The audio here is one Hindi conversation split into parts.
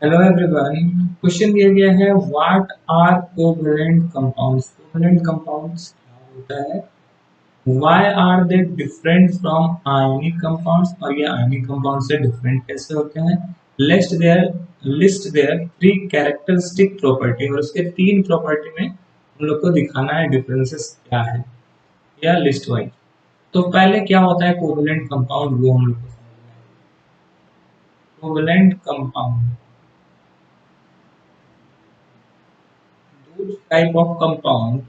Hello everyone. क्वेश्चन दिया गया है what are covalent compounds. Covalent compounds क्या होता है, why are they different from ionic compounds, और ये आयनिक कंपाउंड से डिफरेंट कैसे होते हैं। List their three characteristic property, और उसके तीन प्रॉपर्टी में हम लोग को दिखाना है डिफरेंसेस क्या है, या लिस्ट वाइज। तो पहले क्या होता है कोवैलेंट कंपाउंड, वो हम लोग को समझना है। Covalent compound, those type of compound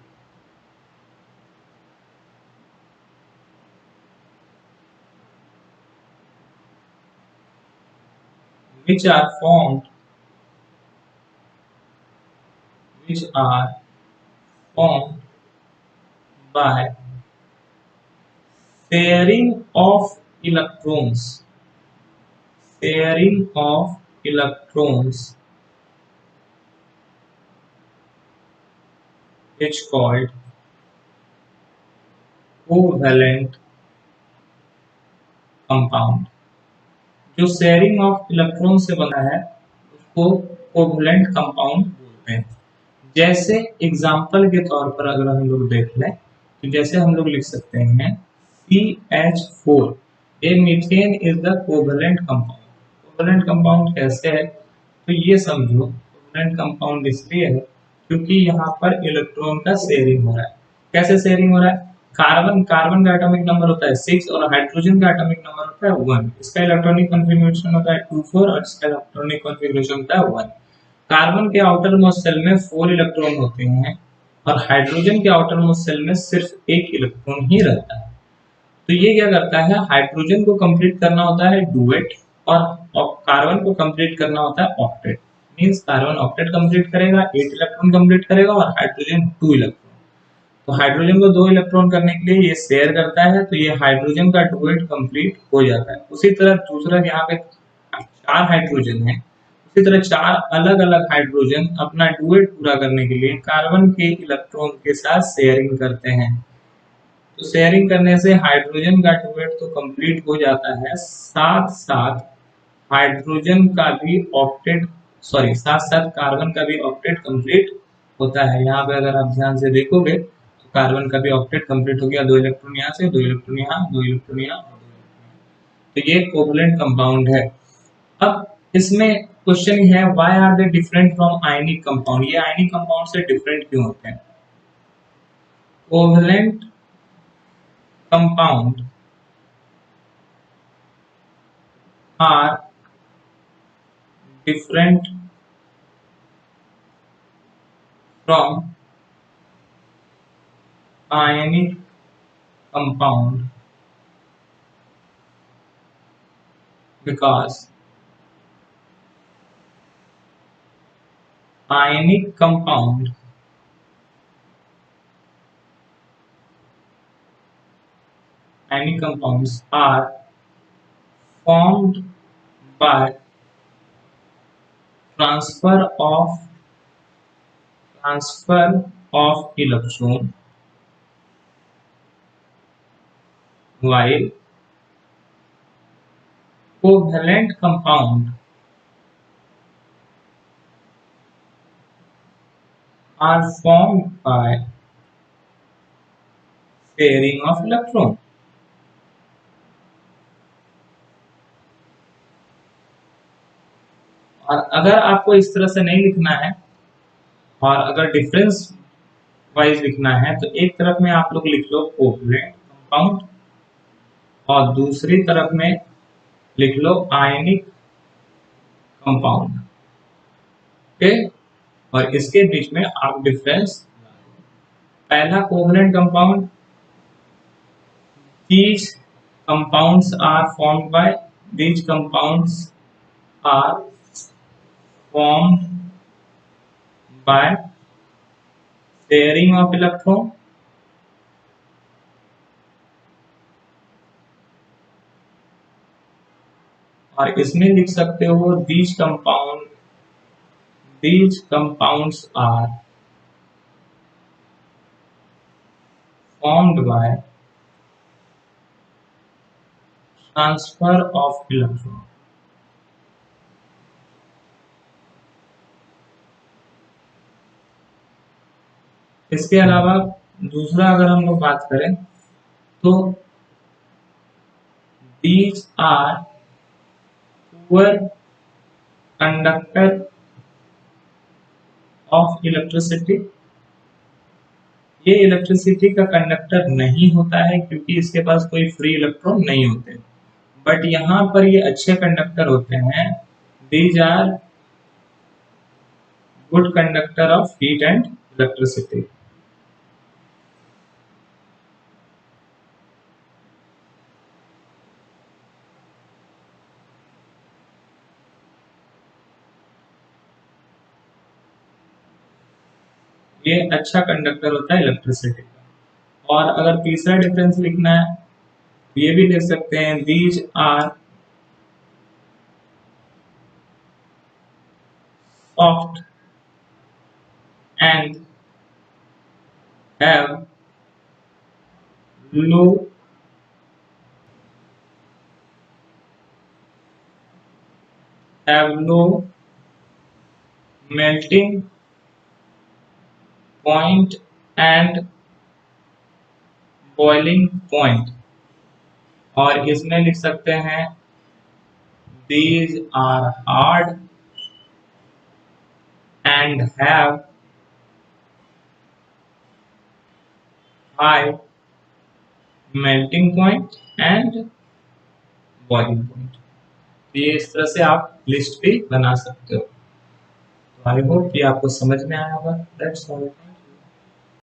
which are formed which are formed by sharing of electrons, sharing of electrons, which called covalent compound। जो शेयरिंग ऑफ इलेक्ट्रॉन से बना है उसको कोवैलेंट कंपाउंड बोलते हैं। जैसे एग्जाम्पल के तौर पर अगर हम लोग देख लें तो जैसे हम लोग लिख सकते हैं CH4, A methane is the covalent compound. Covalent compound कैसे है, तो ये समझो कोवैलेंट कंपाउंड इसलिए है क्योंकि यहाँ पर इलेक्ट्रॉन का शेयरिंग हो रहा है। कैसे शेयरिंग हो रहा है, कार्बन कार्बन का एटॉमिक नंबर होता है 6 और हाइड्रोजन का एटॉमिक नंबर होता है 1। इसका इलेक्ट्रॉनिक कॉन्फ़िगरेशन होता है 2 4 और इसका इलेक्ट्रॉनिक कॉन्फ़िगरेशन होता है 1। कार्बन के आउटर मोस्ट सेल में 4 इलेक्ट्रॉन होते हैं और हाइड्रोजन के आउटर मोस्ट सेल में सिर्फ एक इलेक्ट्रॉन ही रहता है। तो ये क्या करता है, हाइड्रोजन को कंप्लीट करना होता है डुएट, और कार्बन को कंप्लीट करना होता है octet. Means carbon octet complete करेगा, 8 इलेक्ट्रॉन कंप्लीट करेगा, और हाइड्रोजन 2 इलेक्ट्रॉन। तो हाइड्रोजन को 2 इलेक्ट्रॉन करने के लिए ये शेयर करता है, तो ये हाइड्रोजन का डुएट कंप्लीट हो जाता है। उसी तरह दूसरा यहाँ पे 4 हाइड्रोजन है, उसी तरह 4 अलग अलग हाइड्रोजन अपना डुएट पूरा करने के लिए कार्बन के इलेक्ट्रॉन के साथ शेयरिंग करते हैं। तो शेयरिंग करने से हाइड्रोजन का डुएट तो कंप्लीट हो जाता है, साथ साथ हाइड्रोजन का भी ऑक्टेट, सॉरी साथ साथ कार्बन का भी ऑक्टेट कंप्लीट होता है। यहाँ पे अगर आप ध्यान से देखोगे तो कार्बन का भी ऑक्टेट कंप्लीट हो गया, 2 इलेक्ट्रॉन यहाँ से, 2 इलेक्ट्रॉन यहाँ, 2 इलेक्ट्रॉन यहाँ और 2 इलेक्ट्रॉन। तो ये कोवैलेंट कंपाउंड है। अब इसमें क्वेश्चन है why are they different from ionic compound, ये आयनिक कंपाउंड से डिफरेंट क्यों होते हैं। Covalent compound are different from ionic compound because ionic compound ionic compounds are formed by transfer of transfer of electron, while covalent compound are formed by sharing of electron। और अगर आपको इस तरह से नहीं लिखना है और अगर डिफरेंस वाइज लिखना है तो एक तरफ में आप लोग लिख लो कोवैलेंट कंपाउंड और दूसरी तरफ में लिख लो आयनिक कंपाउंड। ओके, और इसके बीच में आप डिफरेंस, पहला covalent compound, these compounds are formed by these compounds are formed by sharing of electron, और इसमें लिख सकते हो these compounds are formed by transfer of electron। इसके अलावा दूसरा अगर हम लोग बात करें तो these are poor conductor of electricity। ये इलेक्ट्रिसिटी का कंडक्टर नहीं होता है क्योंकि इसके पास कोई फ्री इलेक्ट्रॉन नहीं होते, बट यहाँ पर ये अच्छे कंडक्टर होते हैं। These are good conductor of heat and electricity. ये अच्छा कंडक्टर होता है इलेक्ट्रिसिटी का। और अगर तीसरा डिफरेंस लिखना है ये भी लिख सकते हैं, these are soft and have low melting point and boiling point। और इसमें लिख सकते हैं these are hard and have high melting point and boiling point। ये इस तरह से आप लिस्ट भी बना सकते हो। तो आई होप ये आपको समझ में आया होगा। That's all.